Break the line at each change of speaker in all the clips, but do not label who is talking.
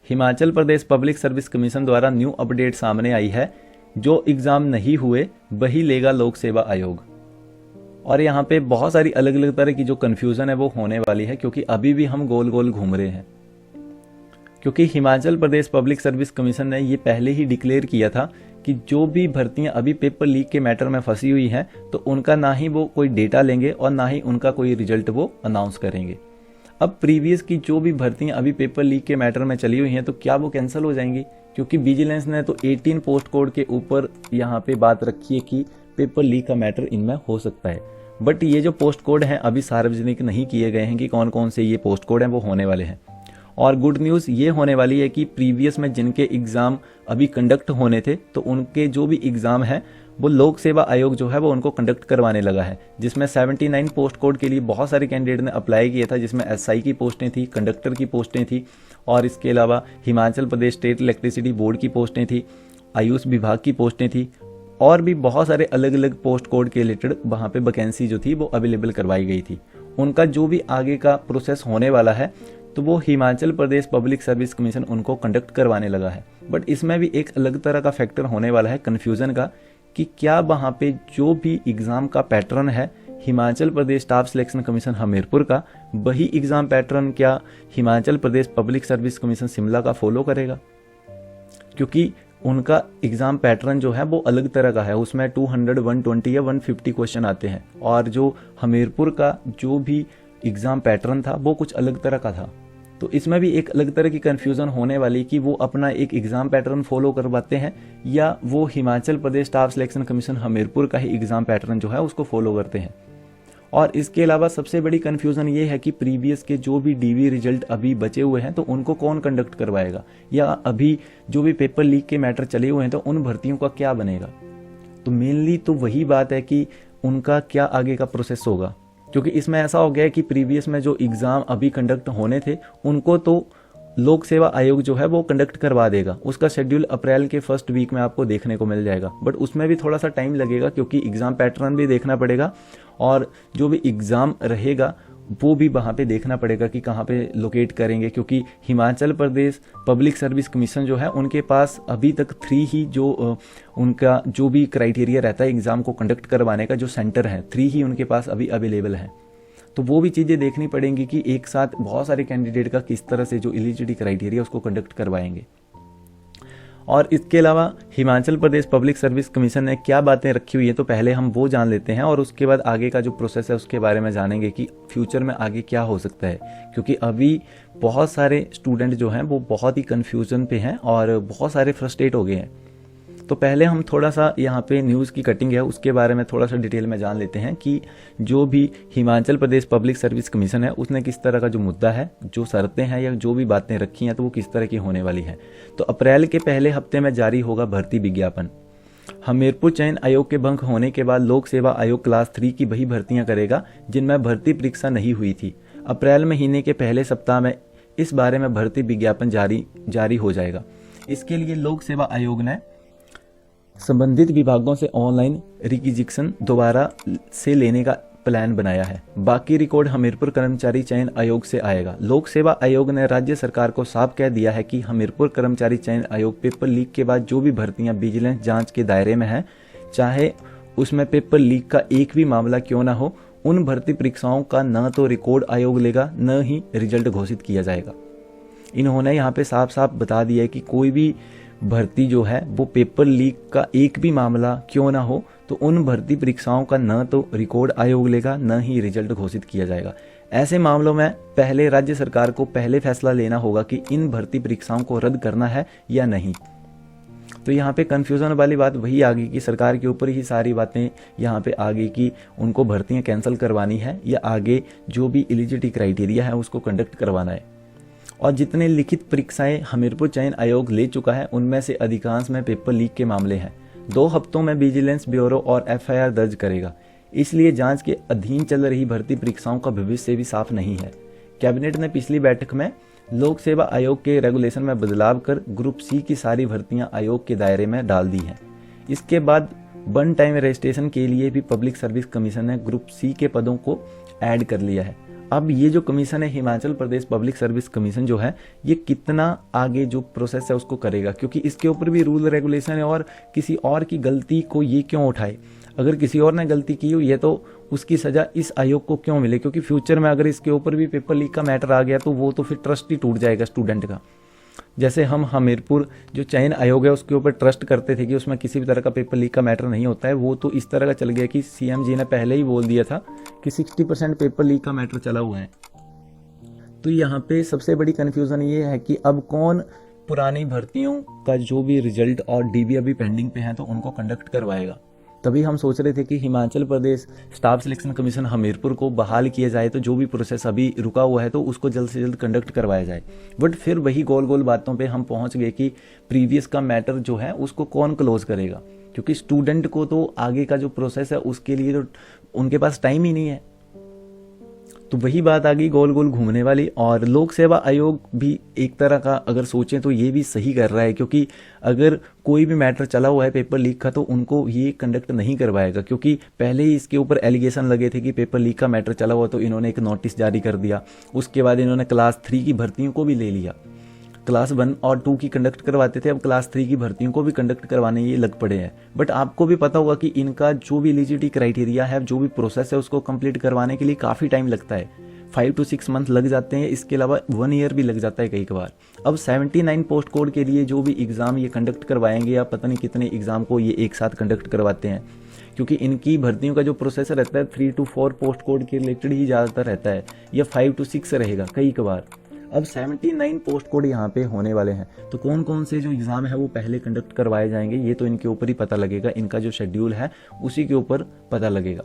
Himachal Pradesh public service commission द्वारा new update सामने आई है। जो एग्ज़ाम नहीं हुए वही लेगा लोक सेवा आयोग। और यहाँ पे बहुत सारी अलग अलग तरह की जो कन्फ्यूज़न है वो होने वाली है, क्योंकि अभी भी हम गोल गोल घूम रहे हैं। क्योंकि Himachal Pradesh public service commission ने ये पहले ही डिक्लेयर किया था कि जो भी भर्तियां अभी पेपर लीक के मैटर में फंसी हुई हैं तो उनका ना ही वो कोई डेटा लेंगे और ना ही उनका कोई रिजल्ट वो अनाउंस करेंगे। अब प्रीवियस की जो भी भर्तियां अभी पेपर लीक के मैटर में चली हुई हैं तो क्या वो कैंसिल हो जाएंगी? क्योंकि विजिलेंस ने तो 18 पोस्ट कोड के ऊपर यहाँ पे बात रखी है कि पेपर लीक का मैटर इनमें हो सकता है। बट ये जो पोस्ट कोड हैं अभी सार्वजनिक नहीं किए गए हैं कि कौन कौन से ये पोस्ट कोड हैं वो होने वाले हैं। और गुड न्यूज़ ये होने वाली है कि प्रीवियस में जिनके एग्ज़ाम अभी कंडक्ट होने थे तो उनके जो भी एग्ज़ाम हैं वो लोक सेवा आयोग जो है वो उनको कंडक्ट करवाने लगा है, जिसमें 79 पोस्ट कोड के लिए बहुत सारे कैंडिडेट ने अप्लाई किया था, जिसमें एसआई की पोस्टें थी, कंडक्टर की पोस्टें थी और इसके अलावा Himachal Pradesh state electricity board की पोस्टें थी, आयुष विभाग की पोस्टें थी और भी बहुत सारे अलग अलग पोस्ट कोड के रिलेटेड वहाँ पे वैकेंसी जो थी वो अवेलेबल करवाई गई थी। उनका जो भी आगे का प्रोसेस होने वाला है तो वो Himachal Pradesh public service commission उनको कंडक्ट करवाने लगा है। बट इसमें भी एक अलग तरह का फैक्टर होने वाला है कन्फ्यूज़न का कि क्या वहाँ पे जो भी एग्ज़ाम का पैटर्न है Himachal Pradesh staff selection commission Hamirpur का, वही एग्ज़ाम पैटर्न क्या Himachal Pradesh public service commission Shimla का फॉलो करेगा? क्योंकि उनका एग्ज़ाम पैटर्न जो है वो अलग तरह का है, उसमें 200, 120 या 150 क्वेश्चन आते हैं और जो हमीरपुर का जो भी एग्ज़ाम पैटर्न था वो कुछ अलग तरह का था। तो इसमें भी एक अलग तरह की कन्फ्यूज़न होने वाली कि वो अपना एक एग्ज़ाम पैटर्न फॉलो करवाते हैं या वो Himachal Pradesh staff selection commission Hamirpur का ही एग्ज़ाम पैटर्न जो है उसको फॉलो करते हैं। और इसके अलावा सबसे बड़ी कन्फ्यूज़न ये है कि प्रीवियस के जो भी डीवी रिजल्ट अभी बचे हुए हैं तो उनको कौन कंडक्ट करवाएगा, या अभी जो भी पेपर लीक के मैटर चले हुए हैं तो उन भर्तियों का क्या बनेगा? तो मेनली तो वही बात है कि उनका क्या आगे का प्रोसेस होगा, क्योंकि इसमें ऐसा हो गया है कि प्रीवियस में जो एग्ज़ाम अभी कंडक्ट होने थे उनको तो लोक सेवा आयोग जो है वो कंडक्ट करवा देगा। उसका शेड्यूल अप्रैल के फर्स्ट वीक में आपको देखने को मिल जाएगा। बट उसमें भी थोड़ा सा टाइम लगेगा क्योंकि एग्ज़ाम पैटर्न भी देखना पड़ेगा और जो भी एग्ज़ाम रहेगा वो भी वहाँ पे देखना पड़ेगा कि कहाँ पे लोकेट करेंगे, क्योंकि Himachal Pradesh public service commission जो है उनके पास अभी तक 3 ही जो उनका जो भी क्राइटेरिया रहता है एग्ज़ाम को कंडक्ट करवाने का जो सेंटर है 3 ही उनके पास अभी अवेलेबल है। तो वो भी चीज़ें देखनी पड़ेंगी कि एक साथ बहुत सारे कैंडिडेट का किस तरह से जो एलिजिबिलिटी क्राइटेरिया उसको कंडक्ट करवाएंगे। और इसके अलावा Himachal Pradesh public service commission ने क्या बातें रखी हुई है तो पहले हम वो जान लेते हैं और उसके बाद आगे का जो प्रोसेस है उसके बारे में जानेंगे कि फ्यूचर में आगे क्या हो सकता है। क्योंकि अभी बहुत सारे स्टूडेंट जो हैं वो बहुत ही कन्फ्यूज़न पे हैं और बहुत सारे फ्रस्ट्रेट हो गए हैं। तो पहले हम थोड़ा सा यहाँ पे न्यूज़ की कटिंग है उसके बारे में थोड़ा सा डिटेल में जान लेते हैं कि जो भी Himachal Pradesh public service commission है उसने किस तरह का जो मुद्दा है, जो शर्तें हैं या जो भी बातें रखी हैं तो वो किस तरह की होने वाली हैं। तो अप्रैल के पहले हफ्ते में जारी होगा भर्ती विज्ञापन। हमीरपुर चयन आयोग के भंग होने के बाद लोक सेवा आयोग क्लास 3 की वही भर्तियां करेगा जिनमें भर्ती परीक्षा नहीं हुई थी। अप्रैल महीने के पहले सप्ताह में इस बारे में भर्ती विज्ञापन जारी हो जाएगा। इसके लिए लोक सेवा आयोग ने संबंधित विभागों से ऑनलाइन रिक्विजिशन दोबारा से लेने का प्लान बनाया है। बाकी रिकॉर्ड हमीरपुर कर्मचारी चयन आयोग से आएगा। लोक सेवा आयोग ने राज्य सरकार को साफ कह दिया है कि हमीरपुर कर्मचारी चयन आयोग पेपर लीक के बाद जो भी भर्तियां विजिलेंस जांच के दायरे में हैं, चाहे उसमें पेपर लीक का एक भी मामला क्यों ना हो, उन भर्ती परीक्षाओं का न तो रिकॉर्ड आयोग लेगा न ही रिजल्ट घोषित किया जाएगा। इन्होंने यहाँ पे साफ साफ बता दिया है कि कोई भी भर्ती जो है वो पेपर लीक का एक भी मामला क्यों ना हो तो उन भर्ती परीक्षाओं का न तो रिकॉर्ड आयोग लेगा न ही रिजल्ट घोषित किया जाएगा। ऐसे मामलों में पहले राज्य सरकार को पहले फैसला लेना होगा कि इन भर्ती परीक्षाओं को रद्द करना है या नहीं। तो यहाँ पे कन्फ्यूज़न वाली बात वही आ गई कि सरकार के ऊपर ही सारी बातें यहाँ पे आ गई कि उनको भर्तियाँ कैंसिल करवानी है या आगे जो भी एलिजिबिलिटी क्राइटेरिया है उसको कंडक्ट करवाना है। और जितने लिखित परीक्षाएं हमीरपुर चयन आयोग ले चुका है उनमें से अधिकांश में पेपर लीक के मामले हैं। 2 हफ्तों में विजिलेंस ब्यूरो और एफआईआर दर्ज करेगा। इसलिए जांच के अधीन चल रही भर्ती परीक्षाओं का भविष्य भी साफ नहीं है। कैबिनेट ने पिछली बैठक में लोक सेवा आयोग के रेगुलेशन में बदलाव कर ग्रुप सी की सारी भर्तियां आयोग के दायरे में डाल दी हैं। इसके बाद वन टाइम रजिस्ट्रेशन के लिए भी पब्लिक सर्विस कमीशन ने ग्रुप सी के पदों को ऐड कर लिया है। अब ये जो कमीशन है Himachal Pradesh public service commission जो है, ये कितना आगे जो प्रोसेस है उसको करेगा, क्योंकि इसके ऊपर भी रूल रेगुलेशन है और किसी और की गलती को ये क्यों उठाए। अगर किसी और ने गलती की हुई है तो उसकी सजा इस आयोग को क्यों मिले, क्योंकि फ्यूचर में अगर इसके ऊपर भी पेपर लीक का मैटर आ गया तो वो तो फिर ट्रस्ट ही टूट जाएगा स्टूडेंट का। जैसे हम हमीरपुर जो चयन आयोग है उसके ऊपर ट्रस्ट करते थे कि उसमें किसी भी तरह का पेपर लीक का मैटर नहीं होता है, वो तो इस तरह का चल गया कि सीएम जी ने पहले ही बोल दिया था कि 60% पेपर लीक का मैटर चला हुआ है। तो यहाँ पे सबसे बड़ी कन्फ्यूज़न ये है कि अब कौन पुरानी भर्तियों का जो भी रिजल्ट और डीबी अभी पेंडिंग पे हैं तो उनको कंडक्ट करवाएगा। तभी हम सोच रहे थे कि Himachal Pradesh staff selection commission Hamirpur को बहाल किया जाए, तो जो भी प्रोसेस अभी रुका हुआ है तो उसको जल्द से जल्द कंडक्ट करवाया जाए। बट फिर वही गोल गोल बातों पे हम पहुंच गए कि प्रीवियस का मैटर जो है उसको कौन क्लोज करेगा, क्योंकि स्टूडेंट को तो आगे का जो प्रोसेस है उसके लिए तो उनके पास टाइम ही नहीं है। तो वही बात आ गई गोल गोल घूमने वाली। और लोक सेवा आयोग भी एक तरह का अगर सोचें तो ये भी सही कर रहा है, क्योंकि अगर कोई भी मैटर चला हुआ है पेपर लीक का तो उनको ये कंडक्ट नहीं करवाएगा, क्योंकि पहले ही इसके ऊपर एलिगेशन लगे थे कि पेपर लीक का मैटर चला हुआ, तो इन्होंने एक नोटिस जारी कर दिया। उसके बाद इन्होंने क्लास 3 की भर्तियों को भी ले लिया। क्लास 1 और 2 की कंडक्ट करवाते थे, अब क्लास 3 की भर्तियों को भी कंडक्ट करवाने ये लग पड़े हैं। बट आपको भी पता होगा कि इनका जो भी एलिजिबिलिटी क्राइटेरिया है, जो भी प्रोसेस है उसको कंप्लीट करवाने के लिए काफ़ी टाइम लगता है, 5 to 6 मंथ लग जाते हैं। इसके अलावा 1 ईयर भी लग जाता है कई बार। अब 79 पोस्ट कोड के लिए जो भी एग्ज़ाम ये कंडक्ट करवाएंगे या पता नहीं कितने एग्ज़ाम को ये एक साथ कंडक्ट करवाते हैं, क्योंकि इनकी भर्तियों का जो प्रोसेस रहता है 3 to 4 पोस्ट कोड के रिलेटेड ही ज़्यादातर रहता है, या 5 to 6 रहेगा कई बार। अब 79 पोस्ट कोड यहाँ पे होने वाले हैं, तो कौन कौन से जो एग्ज़ाम है वो पहले कंडक्ट करवाए जाएंगे ये तो इनके ऊपर ही पता लगेगा, इनका जो शेड्यूल है उसी के ऊपर पता लगेगा।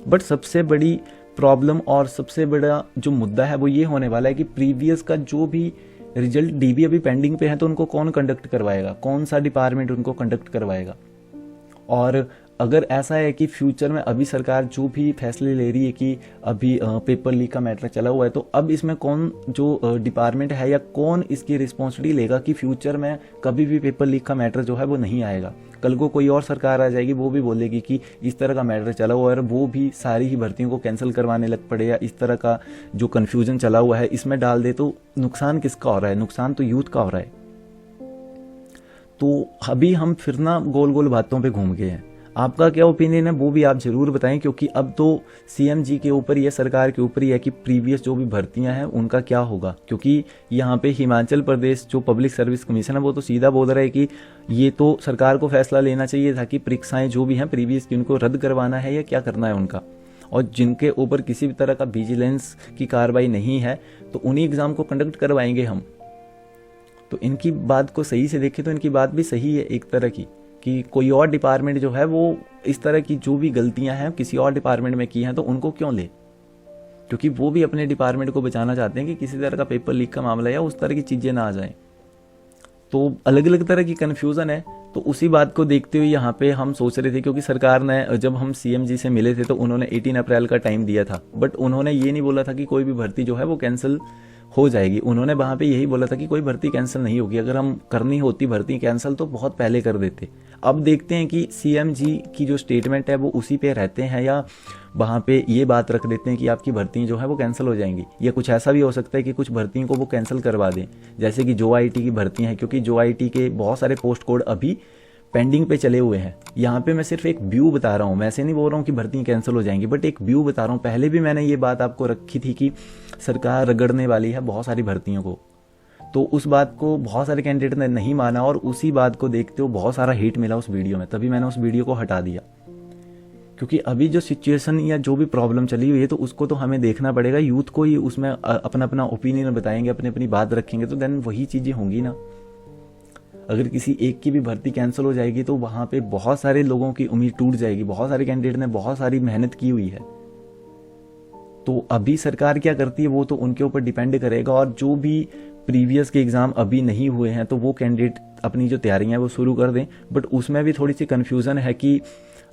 बट सबसे बड़ी प्रॉब्लम और सबसे बड़ा जो मुद्दा है वो ये होने वाला है कि प्रीवियस का जो भी रिजल्ट डीबी अभी पेंडिंग पे है तो उनको कौन कंडक्ट करवाएगा, कौन सा डिपार्टमेंट उनको कंडक्ट करवाएगा। और अगर ऐसा है कि फ्यूचर में अभी सरकार जो भी फैसले ले रही है कि अभी पेपर लीक का मैटर चला हुआ है, तो अब इसमें कौन जो डिपार्टमेंट है या कौन इसकी रिस्पॉन्सिबिलिटी लेगा कि फ्यूचर में कभी भी पेपर लीक का मैटर जो है वो नहीं आएगा। कल को कोई और सरकार आ जाएगी, वो भी बोलेगी कि इस तरह का मैटर चला हुआ है और वो भी सारी ही भर्तियों को कैंसिल करवाने लग पड़े, या इस तरह का जो कन्फ्यूजन चला हुआ है इसमें डाल दे, तो नुकसान किसका हो रहा है? नुकसान तो यूथ का हो रहा है। तो अभी हम फिर ना गोल गोल बातों पे घूम गए हैं। आपका क्या ओपिनियन है वो भी आप जरूर बताएं, क्योंकि अब तो सीएम जी के ऊपर या सरकार के ऊपर ही है कि प्रीवियस जो भी भर्तियां हैं उनका क्या होगा। क्योंकि यहाँ पे हिमाचल प्रदेश जो पब्लिक सर्विस कमीशन है वो तो सीधा बोल रहा है कि ये तो सरकार को फैसला लेना चाहिए था कि परीक्षाएं जो भी हैं प्रीवियस की उनको रद्द करवाना है या क्या करना है उनका, और जिनके ऊपर किसी भी तरह का विजिलेंस की कार्रवाई नहीं है तो उन्हीं एग्जाम को कंडक्ट करवाएंगे हम। तो इनकी बात को सही से देखें तो इनकी बात भी सही है एक तरह की, कि कोई और डिपार्टमेंट जो है वो इस तरह की जो भी गलतियां हैं किसी और डिपार्टमेंट में की हैं तो उनको क्यों ले, क्योंकि वो भी अपने डिपार्टमेंट को बचाना चाहते हैं कि किसी तरह का पेपर लीक का मामला या उस तरह की चीज़ें ना आ जाएं। तो अलग अलग तरह की कन्फ्यूज़न है। तो उसी बात को देखते हुए यहाँ पे हम सोच रहे थे, क्योंकि सरकार ने जब हम सीएम जी से मिले थे तो उन्होंने 18 अप्रैल का टाइम दिया था, बट उन्होंने ये नहीं बोला था कि कोई भी भर्ती जो है वो कैंसिल हो जाएगी। उन्होंने वहाँ पे यही बोला था कि कोई भर्ती कैंसिल नहीं होगी, अगर हम करनी होती भर्ती कैंसिल तो बहुत पहले कर देते। अब देखते हैं कि सीएम जी की जो स्टेटमेंट है वो उसी पे रहते हैं या वहाँ पे ये बात रख देते हैं कि आपकी भर्ती जो है वो कैंसिल हो जाएंगी, या कुछ ऐसा भी हो सकता है कि कुछ भर्तियों को वो कैंसिल करवा दें, जैसे कि जो आईटी की भर्तियाँ हैं, क्योंकि जो आईटी के बहुत सारे पोस्ट कोड अभी पेंडिंग पे चले हुए हैं। यहाँ पे मैं सिर्फ एक व्यू बता रहा हूँ, मैं ऐसे नहीं बोल रहा हूँ कि भर्तियाँ कैंसिल हो जाएंगी, बट एक व्यू बता रहा हूँ। पहले भी मैंने ये बात आपको रखी थी कि सरकार रगड़ने वाली है बहुत सारी भर्तियों को, तो उस बात को बहुत सारे कैंडिडेट ने नहीं माना और उसी बात को देखते हुए बहुत सारा हेट मिला उस वीडियो में, तभी मैंने उस वीडियो को हटा दिया। क्योंकि अभी जो सिचुएशन या जो भी प्रॉब्लम चली हुई है तो उसको तो हमें देखना पड़ेगा, यूथ को ही उसमें अपना अपना ओपिनियन बताएंगे, अपनी अपनी बात रखेंगे, तो देन वही चीज़ें होंगी ना। अगर किसी एक की भी भर्ती कैंसिल हो जाएगी तो वहाँ पे बहुत सारे लोगों की उम्मीद टूट जाएगी, बहुत सारे कैंडिडेट ने बहुत सारी मेहनत की हुई है। तो अभी सरकार क्या करती है वो तो उनके ऊपर डिपेंड करेगा, और जो भी प्रीवियस के एग्ज़ाम अभी नहीं हुए हैं तो वो कैंडिडेट अपनी जो तैयारियां हैं वो शुरू कर दें। बट उसमें भी थोड़ी सी कन्फ्यूज़न है कि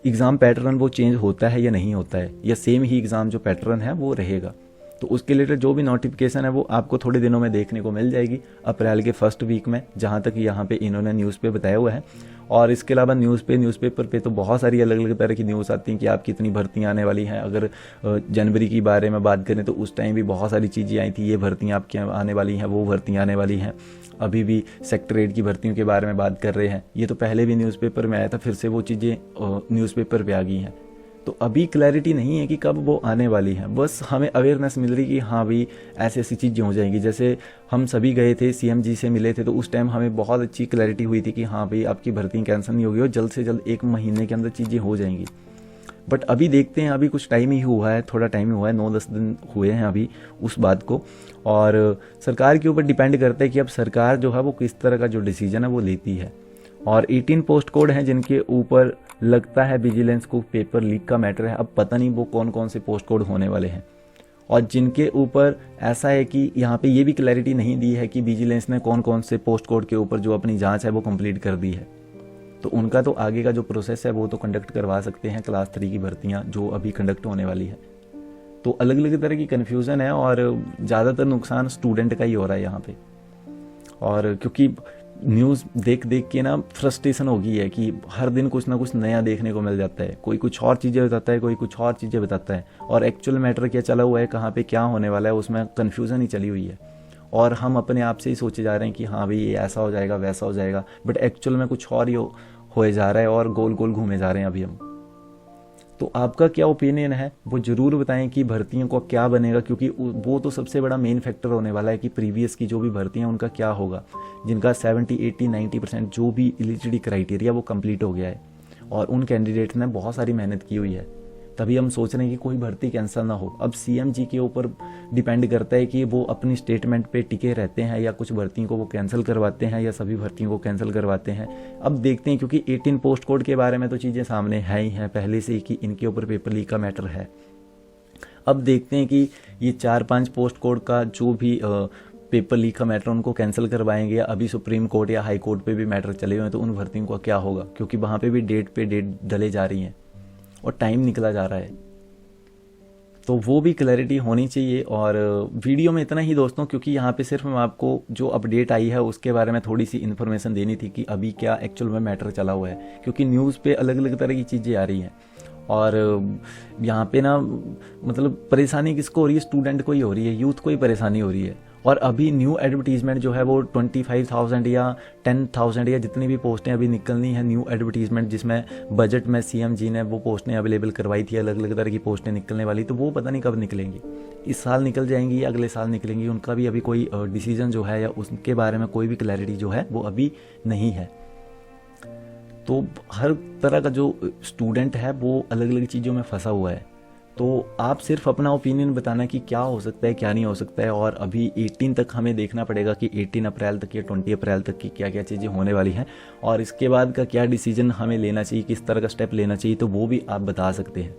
एग्ज़ाम पैटर्न वो चेंज होता है या नहीं होता है, या सेम ही एग्ज़ाम जो पैटर्न है वो रहेगा। तो उसके रिलेटेड जो भी नोटिफिकेशन है वो आपको थोड़े दिनों में देखने को मिल जाएगी, अप्रैल के फर्स्ट वीक में, जहाँ तक यहाँ पे इन्होंने न्यूज़ पे बताया हुआ है। और इसके अलावा न्यूज़पेपर पे तो बहुत सारी अलग अलग तरह की न्यूज़ आती हैं कि आपकी इतनी भर्तियाँ आने वाली हैं। अगर जनवरी की बारे में बात करें तो उस टाइम भी बहुत सारी चीज़ें आई थी, ये भर्तियाँ आपकी आने वाली हैं, वो भर्तियाँ आने वाली हैं। अभी भी सेक्टर 8 की भर्तियों के बारे में बात कर रहे हैं, ये तो पहले भी न्यूज़पेपर में आया था, फिर से वो चीज़ें न्यूज़पेपर पे आ गई हैं। तो अभी क्लैरिटी नहीं है कि कब वो आने वाली है, बस हमें अवेयरनेस मिल रही कि हाँ भाई ऐसी ऐसी चीज़ें हो जाएंगी। जैसे हम सभी गए थे सीएम जी से मिले थे, तो उस टाइम हमें बहुत अच्छी क्लैरिटी हुई थी कि हाँ भाई आपकी भर्ती कैंसिल नहीं होगी और जल्द से जल्द 1 महीने के अंदर चीज़ें हो जाएंगी। बट अभी देखते हैं, अभी कुछ टाइम ही हुआ है, थोड़ा टाइम ही हुआ है, 9-10 दिन हुए हैं अभी उस बात को। और सरकार के ऊपर डिपेंड करता है कि अब सरकार जो है वो किस तरह का जो डिसीजन है वो लेती है। और 18 पोस्ट कोड हैं जिनके ऊपर लगता है विजिलेंस को पेपर लीक का मैटर है। अब पता नहीं वो कौन कौन से पोस्ट कोड होने वाले हैं, और जिनके ऊपर ऐसा है कि यहाँ पे ये भी क्लैरिटी नहीं दी है कि विजिलेंस ने कौन कौन से पोस्ट कोड के ऊपर जो अपनी जांच है वो कंप्लीट कर दी है। तो उनका तो आगे का जो प्रोसेस है वो तो कंडक्ट करवा सकते हैं, क्लास 3 की भर्तियाँ जो अभी कंडक्ट होने वाली है। तो अलग अलग तरह की कन्फ्यूज़न है और ज़्यादातर नुकसान स्टूडेंट का ही हो रहा है यहाँ पे। और क्योंकि न्यूज़ देख देख के ना फ्रस्ट्रेशन हो गई है कि हर दिन कुछ ना कुछ नया देखने को मिल जाता है, कोई कुछ और चीज़ें बताता है, कोई कुछ और चीज़ें बताता है, और एक्चुअल मैटर क्या चला हुआ है, कहाँ पे क्या होने वाला है, उसमें कन्फ्यूज़न ही चली हुई है। और हम अपने आप से ही सोचे जा रहे हैं कि हाँ भाई ये ऐसा हो जाएगा वैसा हो जाएगा, बट एक्चुअल में कुछ और ही होए जा रहा है और गोल गोल घूमे जा रहे हैं अभी हम। तो आपका क्या ओपिनियन है वो ज़रूर बताएं कि भर्तियों को क्या बनेगा, क्योंकि वो तो सबसे बड़ा मेन फैक्टर होने वाला है कि प्रीवियस की जो भी भर्तियां उनका क्या होगा, जिनका 70, 80, 90% जो भी एलिजिबिलिटी क्राइटेरिया वो कंप्लीट हो गया है और उन कैंडिडेट ने बहुत सारी मेहनत की हुई है, तभी हम सोच रहे हैं कि कोई भर्ती कैंसिल ना हो। अब सीएम जी के ऊपर डिपेंड करता है कि वो अपनी स्टेटमेंट पे टिके रहते हैं या कुछ भर्तियों को वो कैंसिल करवाते हैं या सभी भर्तियों को कैंसिल करवाते हैं। अब देखते हैं, क्योंकि 18 पोस्ट कोड के बारे में तो चीज़ें सामने है ही हैं पहले से ही कि इनके ऊपर पेपर लीक का मैटर है। अब देखते हैं कि ये 4-5 पोस्ट कोड का जो भी पेपर लीक का मैटर उनको कैंसिल करवाएंगे या अभी सुप्रीम कोर्ट या हाई कोर्ट पे भी मैटर चले हुए हैं, तो उन भर्तियों का क्या होगा, क्योंकि वहाँ पे भी डेट पे डेट डले जा रही हैं और टाइम निकला जा रहा है। तो वो भी क्लैरिटी होनी चाहिए। और वीडियो में इतना ही दोस्तों, क्योंकि यहाँ पे सिर्फ मैं आपको जो अपडेट आई है उसके बारे में थोड़ी सी इन्फॉर्मेशन देनी थी कि अभी क्या एक्चुअल में मैटर चला हुआ है, क्योंकि न्यूज़ पे अलग अलग तरह की चीज़ें आ रही हैं। और यहाँ पे ना मतलब परेशानी किसको हो रही है, स्टूडेंट को ही हो रही है, यूथ को ही परेशानी हो रही है। और अभी न्यू एडवर्टीजमेंट जो है वो 25,000 या 10,000 या जितनी भी पोस्टें अभी निकलनी है न्यू एडवर्टीजमेंट, जिसमें बजट में सीएम जी ने वो पोस्टें अवेलेबल करवाई थी, अलग अलग तरह की पोस्टें निकलने वाली, तो वो पता नहीं कब निकलेंगी, इस साल निकल जाएंगी या अगले साल निकलेंगी, उनका भी अभी कोई डिसीजन जो है या उसके बारे में कोई भी क्लैरिटी जो है वो अभी नहीं है। तो हर तरह का जो स्टूडेंट है वो अलग अलग चीज़ों में फंसा हुआ है। तो आप सिर्फ अपना ओपिनियन बताना कि क्या हो सकता है क्या नहीं हो सकता है। और अभी 18 तक हमें देखना पड़ेगा कि 18 अप्रैल तक या 20 अप्रैल तक की क्या क्या चीज़ें होने वाली हैं, और इसके बाद का क्या डिसीजन हमें लेना चाहिए, किस तरह का स्टेप लेना चाहिए, तो वो भी आप बता सकते हैं।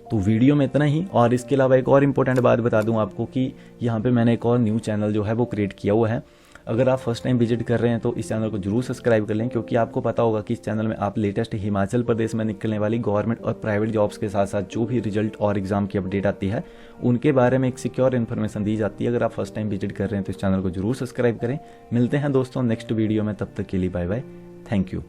तो वीडियो में इतना ही। और इसके अलावा एक और इम्पोर्टेंट बात बता दूं आपको कि यहाँ पे मैंने एक और न्यू चैनल जो है वो क्रिएट किया हुआ है। अगर आप फर्स्ट टाइम विजिट कर रहे हैं तो इस चैनल को जरूर सब्सक्राइब कर लें, क्योंकि आपको पता होगा कि इस चैनल में आप लेटेस्ट हिमाचल प्रदेश में निकलने वाली गवर्नमेंट और प्राइवेट जॉब्स के साथ साथ जो भी रिजल्ट और एग्जाम की अपडेट आती है उनके बारे में एक सिक्योर इन्फॉर्मेशन दी जाती है। अगर आप फर्स्ट टाइम विजिट कर रहे हैं तो इस चैनल को जरूर सब्सक्राइब करें। मिलते हैं दोस्तों नेक्स्ट वीडियो में, तब तक के लिए बाय बाय, थैंक यू।